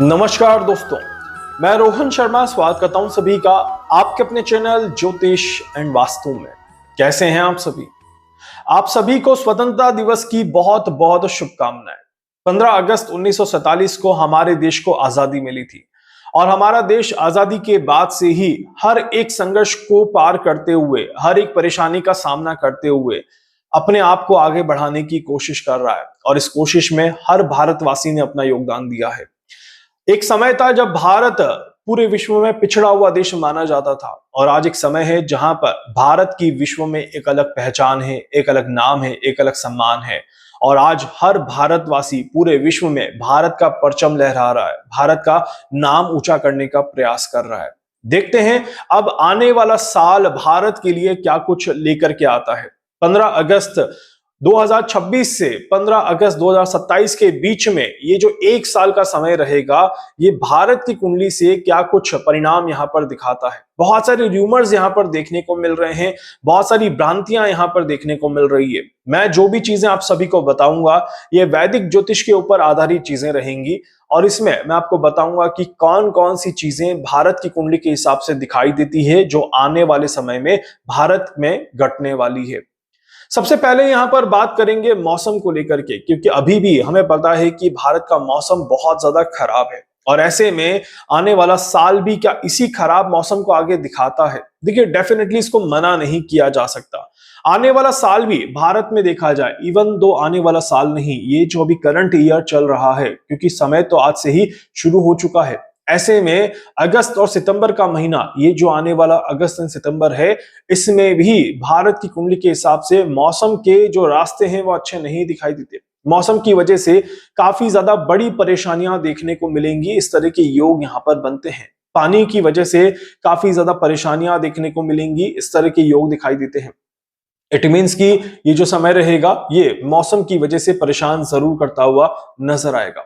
नमस्कार दोस्तों, मैं रोहन शर्मा स्वागत करता हूं सभी का आपके अपने चैनल ज्योतिष एंड वास्तु में। कैसे हैं आप सभी? आप सभी को स्वतंत्रता दिवस की बहुत बहुत शुभकामनाएं। 15 अगस्त 1947 को हमारे देश को आजादी मिली थी और हमारा देश आजादी के बाद से ही हर एक संघर्ष को पार करते हुए, हर एक परेशानी का सामना करते हुए अपने आप को आगे बढ़ाने की कोशिश कर रहा है और इस कोशिश में हर भारतवासी ने अपना योगदान दिया है। एक समय था जब भारत पूरे विश्व में पिछड़ा हुआ देश माना जाता था और आज एक समय है जहां पर भारत की विश्व में एक अलग पहचान है, एक अलग नाम है, एक अलग सम्मान है और आज हर भारतवासी पूरे विश्व में भारत का परचम लहरा रहा है, भारत का नाम ऊंचा करने का प्रयास कर रहा है। देखते हैं अब आने वाला साल भारत के लिए क्या कुछ लेकर के आता है। 15 अगस्त 2026 से 15 अगस्त 2027 के बीच में ये जो एक साल का समय रहेगा, ये भारत की कुंडली से क्या कुछ परिणाम यहाँ पर दिखाता है। बहुत सारे र्यूमर्स यहाँ पर देखने को मिल रहे हैं, बहुत सारी भ्रांतियां यहाँ पर देखने को मिल रही है। मैं जो भी चीजें आप सभी को बताऊंगा, ये वैदिक ज्योतिष के ऊपर आधारित चीजें रहेंगी और इसमें मैं आपको बताऊंगा कि कौन कौन सी चीजें भारत की कुंडली के हिसाब से दिखाई देती है जो आने वाले समय में भारत में घटने वाली है। सबसे पहले यहां पर बात करेंगे मौसम को लेकर के, क्योंकि अभी भी हमें पता है कि भारत का मौसम बहुत ज्यादा खराब है और ऐसे में आने वाला साल भी क्या इसी खराब मौसम को आगे दिखाता है। देखिए, डेफिनेटली इसको मना नहीं किया जा सकता। आने वाला साल भी भारत में देखा जाए, इवन दो आने वाला साल नहीं, ये जो अभी करंट ईयर चल रहा है, क्योंकि समय तो आज से ही शुरू हो चुका है। ऐसे में अगस्त और सितंबर का महीना, ये जो आने वाला अगस्त और सितंबर है, इसमें भी भारत की कुंडली के हिसाब से मौसम के जो रास्ते हैं वो अच्छे नहीं दिखाई देते। मौसम की वजह से काफी ज्यादा बड़ी परेशानियां देखने को मिलेंगी। इस तरह के योग यहाँ पर बनते हैं। पानी की वजह से काफी ज्यादा परेशानियां देखने को मिलेंगी, इस तरह के योग दिखाई देते हैं। इट मीन्स कि ये जो समय रहेगा ये मौसम की वजह से परेशान जरूर करता हुआ नजर आएगा।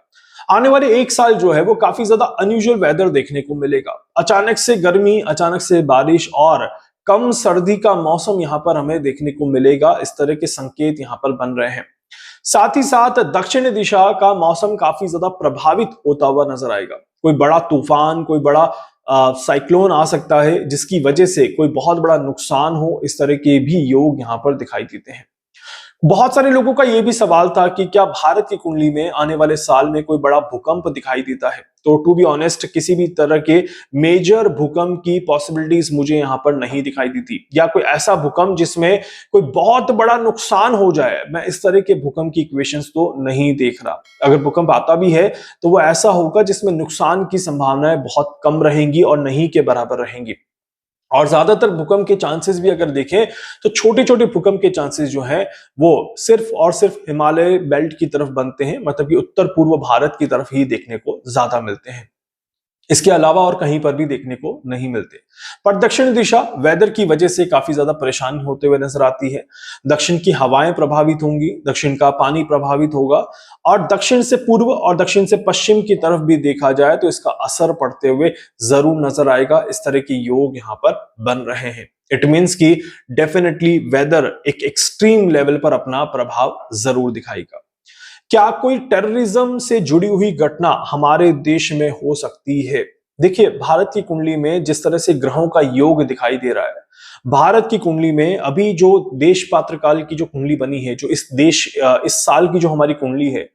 आने वाले एक साल जो है वो काफी ज्यादा अनयूजुअल वेदर देखने को मिलेगा। अचानक से गर्मी, अचानक से बारिश और कम सर्दी का मौसम यहाँ पर हमें देखने को मिलेगा। इस तरह के संकेत यहाँ पर बन रहे हैं। साथ ही साथ दक्षिण दिशा का मौसम काफी ज्यादा प्रभावित होता हुआ नजर आएगा। कोई बड़ा तूफान, कोई बड़ा साइक्लोन आ सकता है जिसकी वजह से कोई बहुत बड़ा नुकसान हो। इस तरह के भी योग यहाँ पर दिखाई देते हैं। बहुत सारे लोगों का यह भी सवाल था कि क्या भारत की कुंडली में आने वाले साल में कोई बड़ा भूकंप दिखाई देता है। तो टू बी ऑनेस्ट, किसी भी तरह के मेजर भूकंप की पॉसिबिलिटीज मुझे यहां पर नहीं दिखाई देती, या कोई ऐसा भूकंप जिसमें कोई बहुत बड़ा नुकसान हो जाए। मैं इस तरह के भूकंप की इक्वेशंस तो नहीं देख रहा। अगर भूकंप आता भी है तो वो ऐसा होगा जिसमें नुकसान की संभावनाएं बहुत कम रहेंगी और नहीं के बराबर रहेंगी। और ज्यादातर भूकंप के चांसेस भी अगर देखें तो छोटे छोटे भूकंप के चांसेस जो हैं वो सिर्फ और सिर्फ हिमालय बेल्ट की तरफ बनते हैं, मतलब कि उत्तर पूर्व भारत की तरफ ही देखने को ज्यादा मिलते हैं। इसके अलावा और कहीं पर भी देखने को नहीं मिलते। पर दक्षिण दिशा वेदर की वजह से काफी ज्यादा परेशान होते हुए नजर आती है। दक्षिण की हवाएं प्रभावित होंगी, दक्षिण का पानी प्रभावित होगा और दक्षिण से पूर्व और दक्षिण से पश्चिम की तरफ भी देखा जाए तो इसका असर पड़ते हुए जरूर नजर आएगा। इस तरह के योग यहाँ पर बन रहे हैं। इट मीन्स कि डेफिनेटली वेदर एक एक्सट्रीम लेवल पर अपना प्रभाव जरूर दिखाएगा। क्या कोई टेररिज्म से जुड़ी हुई घटना हमारे देश में हो सकती है? देखिए, भारत की कुंडली में जिस तरह से ग्रहों का योग दिखाई दे रहा है, भारत की कुंडली में अभी जो देश पात्रकाल की जो कुंडली बनी है, जो इस साल की जो हमारी कुंडली है,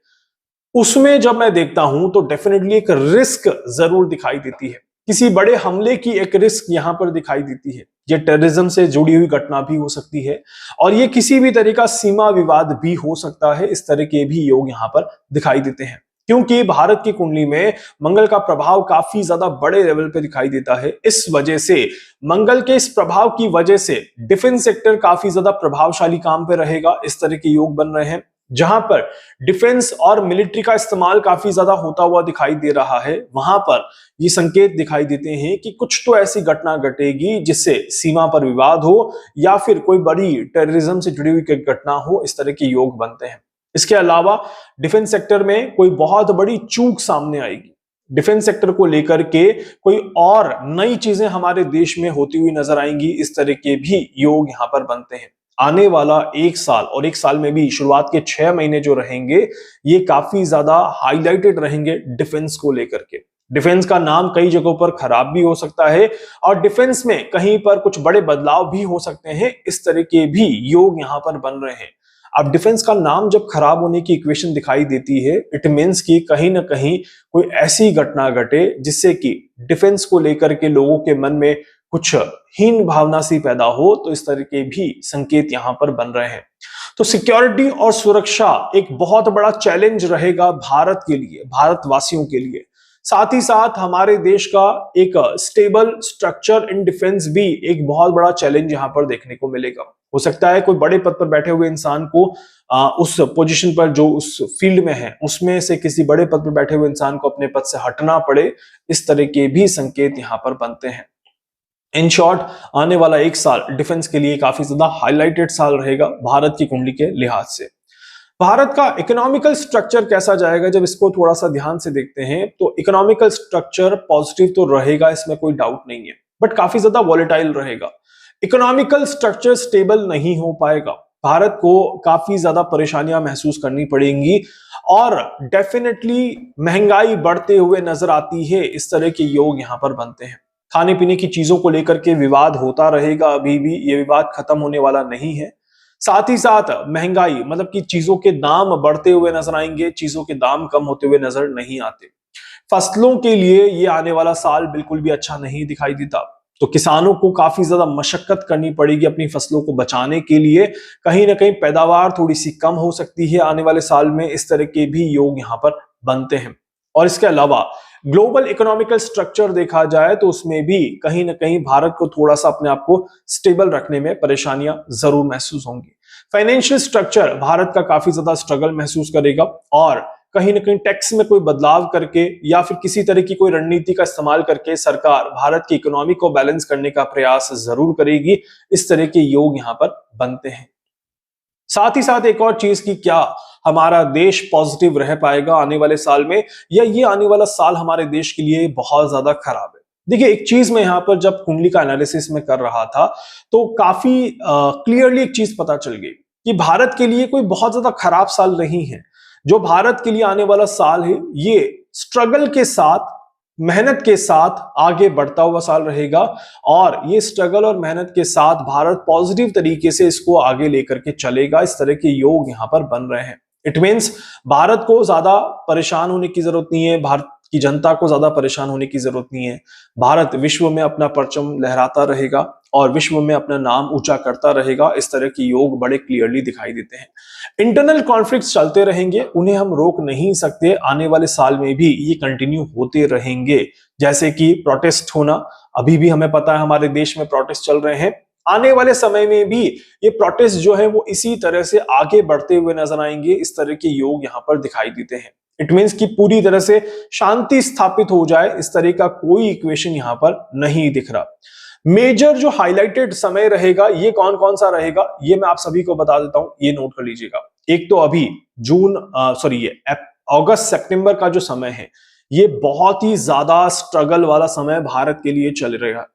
उसमें जब मैं देखता हूं तो डेफिनेटली एक रिस्क जरूर दिखाई देती है। किसी बड़े हमले की एक रिस्क यहां पर दिखाई देती है। ये टेररिज्म से जुड़ी हुई घटना भी हो सकती है और ये किसी भी तरह का सीमा विवाद भी हो सकता है। इस तरह के भी योग यहां पर दिखाई देते हैं, क्योंकि भारत की कुंडली में मंगल का प्रभाव काफी ज्यादा बड़े लेवल पे दिखाई देता है। इस वजह से मंगल के इस प्रभाव की वजह से डिफेंस सेक्टर काफी ज्यादा प्रभावशाली काम पे रहेगा। इस तरह के योग बन रहे हैं जहां पर डिफेंस और मिलिट्री का इस्तेमाल काफी ज्यादा होता हुआ दिखाई दे रहा है। वहां पर ये संकेत दिखाई देते हैं कि कुछ तो ऐसी घटना घटेगी जिससे सीमा पर विवाद हो या फिर कोई बड़ी टेररिज्म से जुड़ी हुई घटना हो। इस तरह के योग बनते हैं। इसके अलावा डिफेंस सेक्टर में कोई बहुत बड़ी चूक सामने आएगी। डिफेंस सेक्टर को लेकर के कोई और नई चीजें हमारे देश में होती हुई नजर आएंगी। इस तरह के भी योग यहां पर बनते हैं। आने वाला एक साल और एक साल में भी शुरुआत के 6 महीने जो रहेंगे, ये काफी ज्यादा हाईलाइटेड रहेंगे डिफेंस को लेकर के। डिफेंस का नाम कई जगहों पर खराब भी हो सकता है और डिफेंस में कहीं पर कुछ बड़े बदलाव भी हो सकते हैं, इस तरह के भी योग यहां पर बन रहे हैं। अब डिफेंस का नाम जब खराब होने की इक्वेशन दिखाई देती है, इट मीन्स कि कहीं ना कहीं कोई ऐसी घटना घटे जिससे कि डिफेंस को लेकर के लोगों के मन में कुछ हीन भावना सी पैदा हो, तो इस तरह के भी संकेत यहां पर बन रहे हैं। तो सिक्योरिटी और सुरक्षा एक बहुत बड़ा चैलेंज रहेगा भारत के लिए, भारतवासियों के लिए। साथ ही साथ हमारे देश का एक स्टेबल स्ट्रक्चर इन डिफेंस भी एक बहुत बड़ा चैलेंज यहां पर देखने को मिलेगा। हो सकता है कोई बड़े पद पर बैठे हुए इंसान को उस पोजीशन पर, जो उस फील्ड में है, उसमें से किसी बड़े पद पर बैठे हुए इंसान को अपने पद से हटना पड़े। इस तरह के भी संकेत यहां पर बनते हैं। इन शॉर्ट, आने वाला एक साल डिफेंस के लिए काफी ज्यादा हाईलाइटेड साल रहेगा भारत की कुंडली के लिहाज से। भारत का इकोनॉमिकल स्ट्रक्चर कैसा जाएगा, जब इसको थोड़ा सा ध्यान से देखते हैं तो इकोनॉमिकल स्ट्रक्चर पॉजिटिव तो रहेगा, इसमें कोई डाउट नहीं है, बट काफी ज्यादा वॉलेटाइल रहेगा। इकोनॉमिकल स्ट्रक्चर स्टेबल नहीं हो पाएगा, भारत को काफी ज्यादा परेशानियां महसूस करनी पड़ेंगी और डेफिनेटली महंगाई बढ़ते हुए नजर आती है। इस तरह के योग यहां पर बनते हैं। खाने पीने की चीजों को लेकर के विवाद होता रहेगा, अभी भी ये विवाद खत्म होने वाला नहीं है। साथ ही साथ महंगाई, मतलब कि चीजों के दाम बढ़ते हुए नजर आएंगे, चीजों के दाम कम होते हुए नजर नहीं आते। फसलों के लिए ये आने वाला साल बिल्कुल भी अच्छा नहीं दिखाई देता। तो किसानों को काफी ज्यादा मशक्कत करनी पड़ेगी अपनी फसलों को बचाने के लिए। कहीं ना कहीं पैदावार थोड़ी सी कम हो सकती है आने वाले साल में। इस तरह के भी योग यहां पर बनते हैं। और इसके अलावा ग्लोबल इकोनॉमिकल स्ट्रक्चर देखा जाए तो उसमें भी कहीं ना कहीं भारत को थोड़ा सा अपने आप को स्टेबल रखने में परेशानियां जरूर महसूस होंगी। फाइनेंशियल स्ट्रक्चर भारत का काफी ज्यादा स्ट्रगल महसूस करेगा और कहीं ना कहीं टैक्स में कोई बदलाव करके या फिर किसी तरह की कोई रणनीति का इस्तेमाल करके सरकार भारत की इकोनॉमी को बैलेंस करने का प्रयास जरूर करेगी। इस तरह के योग यहां पर बनते हैं। साथ ही साथ एक और चीज की, क्या हमारा देश पॉजिटिव रह पाएगा आने वाले साल में, या ये आने वाला साल हमारे देश के लिए बहुत ज्यादा खराब है। देखिए, एक चीज मैं यहां पर जब कुंडली का एनालिसिस में कर रहा था तो काफी क्लियरली एक चीज पता चल गई कि भारत के लिए कोई बहुत ज्यादा खराब साल नहीं है। जो भारत के लिए आने वाला साल है, ये स्ट्रगल के साथ, मेहनत के साथ आगे बढ़ता हुआ साल रहेगा। और ये स्ट्रगल और मेहनत के साथ भारत पॉजिटिव तरीके से इसको आगे लेकर के चलेगा। इस तरह के योग यहां पर बन रहे हैं। इट मीन्स भारत को ज्यादा परेशान होने की जरूरत नहीं है, भारत की जनता को ज्यादा परेशान होने की जरूरत नहीं है। भारत विश्व में अपना परचम लहराता रहेगा और विश्व में अपना नाम ऊंचा करता रहेगा। इस तरह के योग बड़े क्लियरली दिखाई देते हैं। इंटरनल कॉन्फ्लिक्ट्स चलते रहेंगे, उन्हें हम रोक नहीं सकते। आने वाले साल में भी ये कंटिन्यू होते रहेंगे, जैसे कि प्रोटेस्ट होना। अभी भी हमें पता है हमारे देश में प्रोटेस्ट चल रहे हैं। आने वाले समय में भी ये प्रोटेस्ट जो है वो इसी तरह से आगे बढ़ते हुए नजर आएंगे। इस तरह के योग यहां पर दिखाई देते हैं। इट मीन्स कि पूरी तरह से शांति स्थापित हो जाए, इस तरह का कोई इक्वेशन यहां पर नहीं दिख रहा। मेजर जो हाईलाइटेड समय रहेगा, ये कौन कौन सा रहेगा, ये मैं आप सभी को बता देता हूं, ये नोट कर लीजिएगा। एक तो अभी ये अगस्त सितंबर का जो समय है, ये बहुत ही ज्यादा स्ट्रगल वाला समय भारत के लिए चल रहेगा।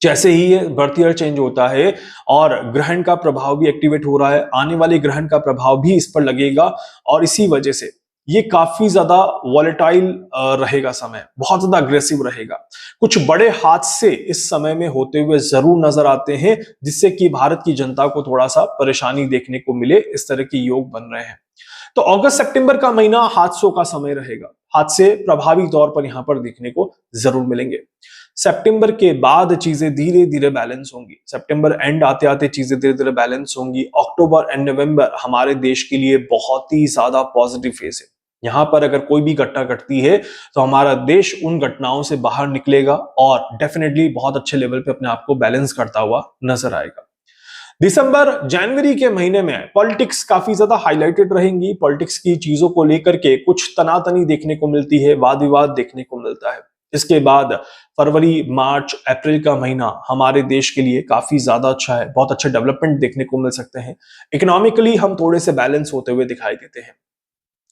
जैसे ही ये बर्थ ईयर चेंज होता है और ग्रहण का प्रभाव भी एक्टिवेट हो रहा है, आने वाले ग्रहण का प्रभाव भी इस पर लगेगा और इसी वजह से ये काफी ज्यादा वॉलेटाइल रहेगा समय, बहुत ज्यादा अग्रेसिव रहेगा। कुछ बड़े हादसे इस समय में होते हुए जरूर नजर आते हैं, जिससे कि भारत की जनता को थोड़ा सा परेशानी देखने को मिले। इस तरह के योग बन रहे हैं। तो अगस्त सितंबर का महीना हादसों का समय रहेगा। हादसे प्रभावी तौर पर यहां पर देखने को जरूर मिलेंगे। सितंबर के बाद चीजें धीरे धीरे बैलेंस होंगी। सितंबर एंड आते आते चीजें धीरे धीरे बैलेंस होंगी। अक्टूबर एंड नवंबर हमारे देश के लिए बहुत ही ज्यादा पॉजिटिव फेज है। यहां पर अगर कोई भी घटना घटती है तो हमारा देश उन घटनाओं से बाहर निकलेगा और डेफिनेटली बहुत अच्छे लेवल पे अपने आप को बैलेंस करता हुआ नजर आएगा। दिसंबर जनवरी के महीने में पॉलिटिक्स काफी ज्यादा हाईलाइटेड रहेंगी। पॉलिटिक्स की चीजों को लेकर के कुछ तनातनी देखने को मिलती है, वाद विवाद देखने को मिलता है। इसके बाद फरवरी, मार्च, अप्रैल का महीना हमारे देश के लिए काफी ज्यादा अच्छा है। बहुत अच्छे डेवलपमेंट देखने को मिल सकते हैं। इकोनॉमिकली हम थोड़े से बैलेंस होते हुए दिखाई देते हैं।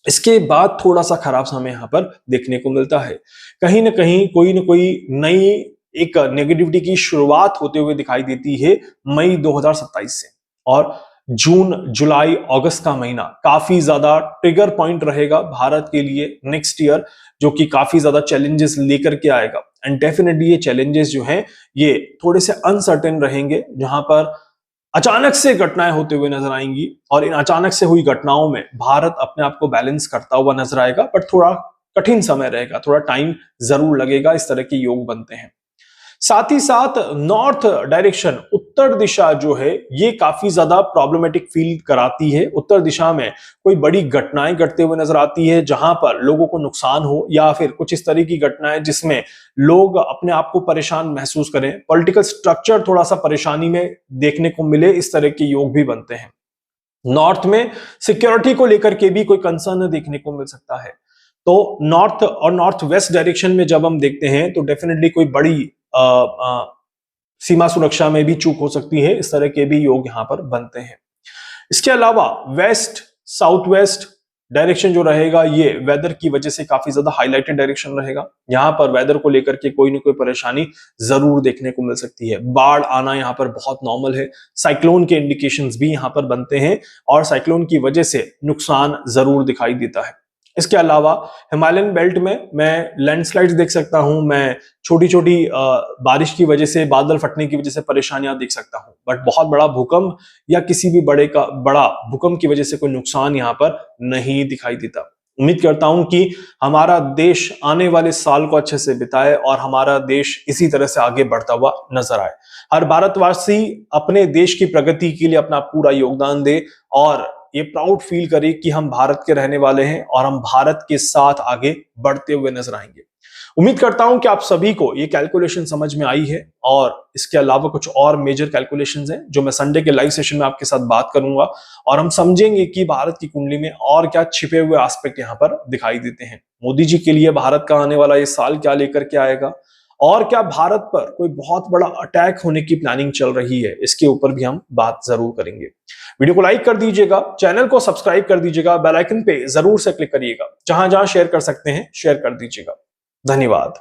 इसके बाद थोड़ा सा खराब समय यहां पर देखने को मिलता है। कहीं ना कहीं कोई ना कोई नई एक नेगेटिविटी की शुरुआत होते हुए दिखाई देती है मई 2027 से। और जून, जुलाई, अगस्त का महीना काफी ज्यादा ट्रिगर पॉइंट रहेगा भारत के लिए नेक्स्ट ईयर, जो कि काफी ज्यादा चैलेंजेस लेकर के आएगा। एंड डेफिनेटली ये चैलेंजेस जो हैं ये थोड़े से अनसर्टेन रहेंगे, जहां पर अचानक से घटनाएं होते हुए नजर आएंगी और इन अचानक से हुई घटनाओं में भारत अपने आप को बैलेंस करता हुआ नजर आएगा, बट थोड़ा कठिन समय रहेगा, थोड़ा टाइम जरूर लगेगा। इस तरह के योग बनते हैं। साथ ही साथ नॉर्थ डायरेक्शन, उत्तर दिशा जो है ये काफी ज्यादा प्रॉब्लमेटिक फील कराती है। उत्तर दिशा में कोई बड़ी घटनाएं घटते हुए नजर आती है जहां पर लोगों को नुकसान हो, या फिर कुछ इस तरह की घटनाएं जिसमें लोग अपने आप को परेशान महसूस करें, पॉलिटिकल स्ट्रक्चर थोड़ा सा परेशानी में देखने को मिले, इस तरह के योग भी बनते हैं। नॉर्थ में सिक्योरिटी को लेकर के भी कोई कंसर्न देखने को मिल सकता है। तो नॉर्थ और नॉर्थ वेस्ट डायरेक्शन में जब हम देखते हैं तो डेफिनेटली कोई बड़ी सीमा सुरक्षा में भी चूक हो सकती है। इस तरह के भी योग यहां पर बनते हैं। इसके अलावा वेस्ट साउथ वेस्ट डायरेक्शन जो रहेगा ये वेदर की वजह से काफी ज्यादा हाईलाइटेड डायरेक्शन रहेगा। यहां पर वेदर को लेकर के कोई ना कोई परेशानी जरूर देखने को मिल सकती है। बाढ़ आना यहां पर बहुत नॉर्मल है। साइक्लोन के इंडिकेशंस भी यहां पर बनते हैं और साइक्लोन की वजह से नुकसान जरूर दिखाई देता है। इसके अलावा हिमालयन बेल्ट में मैं लैंडस्लाइड्स देख सकता हूं, मैं छोटी छोटी बारिश की वजह से, बादल फटने की वजह से परेशानियां देख सकता हूं, बट बहुत बड़ा भूकंप या किसी भी बड़ा भूकंप की वजह से कोई नुकसान यहां पर नहीं दिखाई देता। उम्मीद करता हूं कि हमारा देश आने वाले साल को अच्छे से बिताए और हमारा देश इसी तरह से आगे बढ़ता हुआ नजर आए। हर भारतवासी अपने देश की प्रगति के लिए अपना पूरा योगदान दे और ये प्राउड फील करे कि हम भारत के रहने वाले हैं और हम भारत के साथ आगे बढ़ते हुए नजर आएंगे। उम्मीद करता हूं कि आप सभी को ये कैलकुलेशन समझ में आई है और इसके अलावा कुछ और मेजर कैलकुलेशंस हैं जो मैं संडे के लाइव सेशन में आपके साथ बात करूंगा और हम समझेंगे कि भारत की कुंडली में और क्या छिपे हुए एस्पेक्ट यहां पर दिखाई देते हैं। मोदी जी के लिए भारत का आने वाला ये साल क्या लेकर के आएगा और क्या भारत पर कोई बहुत बड़ा अटैक होने की प्लानिंग चल रही है, इसके ऊपर भी हम बात जरूर करेंगे। वीडियो को लाइक कर दीजिएगा, चैनल को सब्सक्राइब कर दीजिएगा, बेल आइकन पे जरूर से क्लिक करिएगा, जहां जहां शेयर कर सकते हैं शेयर कर दीजिएगा। धन्यवाद।